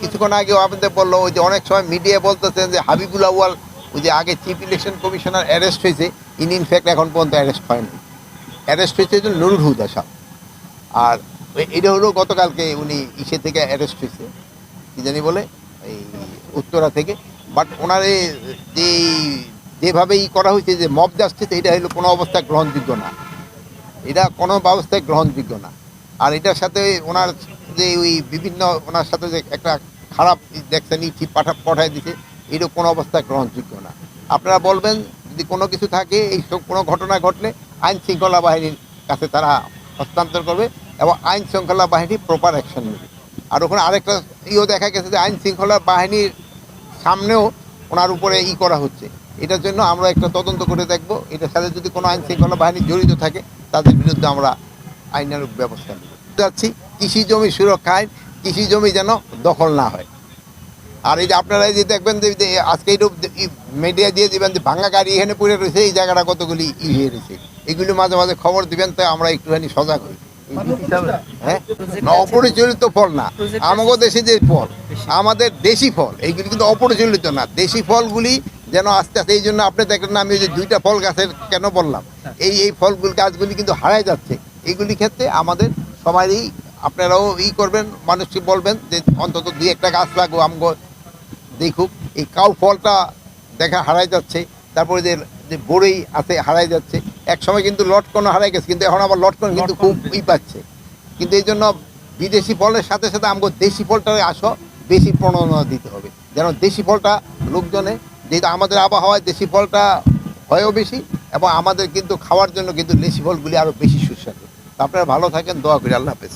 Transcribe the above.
কিছুক্ষণ আগেও আপনাদের বললো ওই যে অনেক সময় মিডিয়া বলতেছেন যে হাবিবুল আউয়াল ওই যে আগে চিফ ইলেকশন কমিশনার অ্যারেস্ট হয়েছে, ইনি ইনফ্যাক্ট এখন পর্যন্ত অ্যারেস্ট হয়নি। অ্যারেস্ট হয়েছে যে নুরুল হুদা সাহেব। আর এটা হলো গতকালকে উনি ইসে থেকে অ্যারেস্ট হয়েছে, কি জানি বলে এই উত্তরা থেকে। বাট ওনার যে যেভাবে করা হয়েছে যে মব জাস্টিস, এটা হলো কোনো অবস্থায় গ্রহণযোগ্য না, এটা কোনো ব্যবস্থায় গ্রহণযোগ্য না। আর এটার সাথে ওনার যে ওই বিভিন্ন ওনার সাথে যে একটা খারাপ দেখছেন চিঠি পাঠায় দিছে, এটা কোনো অবস্থায় গ্রহণযোগ্য না। আপনারা বলবেন যদি কোনো কিছু থাকে, এই সব কোনো ঘটনা ঘটলে আইন শৃঙ্খলা বাহিনীর কাছে তারা হস্তান্তর করবে এবং আইন শৃঙ্খলা বাহিনী প্রপার অ্যাকশন নেবে। আর ওখানে আরেকটা দেখা গেছে যে আইন শৃঙ্খলা বাহিনীর সামনেও ওনার উপরে করা হচ্ছে। এটার জন্য আমরা একটা তদন্ত করে দেখব, এটার সাথে যদি কোনো আইন শৃঙ্খলা বাহিনী জড়িত থাকে তাদের বিরুদ্ধে আমরা আইনানুগ ব্যবস্থা নেব। যাচ্ছি কৃষি জমি সুরক্ষা আইন, কৃষি জমি যেন দখল না হয়। আর এই যে আপনারা যে দেখবেন যে আজকে এইটু মিডিয়া দিয়ে দিবেন যে ভাঙা গাড়ি এখানে পড়ে রয়েছে, এই জায়গাটা কতগুলি হয়ে রয়েছে, এগুলি মাঝে মাঝে খবর দিবেন, তো আমরা একটুখানি সজাগ হই। হ্যাঁ, অপরিচালিত ফল না, আমাদের দেশে যে ফল, আমাদের দেশি ফল, এইগুলি কিন্তু অপরিচালিত না। দেশি ফলগুলি যেন আস্তে আস্তে, এই জন্য আপনি দেখলেন না, আমি ওই যে 2টা ফল গাছের কেন বললাম, এই ফলগুলি গাছগুলি কিন্তু হারাই যাচ্ছে। এইগুলি ক্ষেত্রে আমাদের সবারই, আপনারাও করবেন, মানুষকে বলবেন যে অন্তত 2-1টা গাছ লাগবো আমগো দেখুক। এই কাউ ফলটা দেখা হারাই যাচ্ছে, তারপরে যে বড়ই আছে হারাই যাচ্ছে। এক সময় কিন্তু লটকন হারাই গেছে, কিন্তু এখন আবার লটকন কিন্তু খুব পাচ্ছে। কিন্তু এই জন্য বিদেশি ফলের সাথে সাথে আমাকে দেশি ফলটারে বেশি প্রণোদনা দিতে হবে, যেন দেশি ফলটা লোকজনে, যেহেতু আমাদের আবহাওয়ায় দেশি ফলটা হয়ও বেশি, এবং আমাদের কিন্তু খাওয়ার জন্য কিন্তু দেশি ফলগুলি আরও বেশি সুস্বাদু। আপনারা ভালো থাকেন, দোয়া করি, আল্লাহ হাফেজ।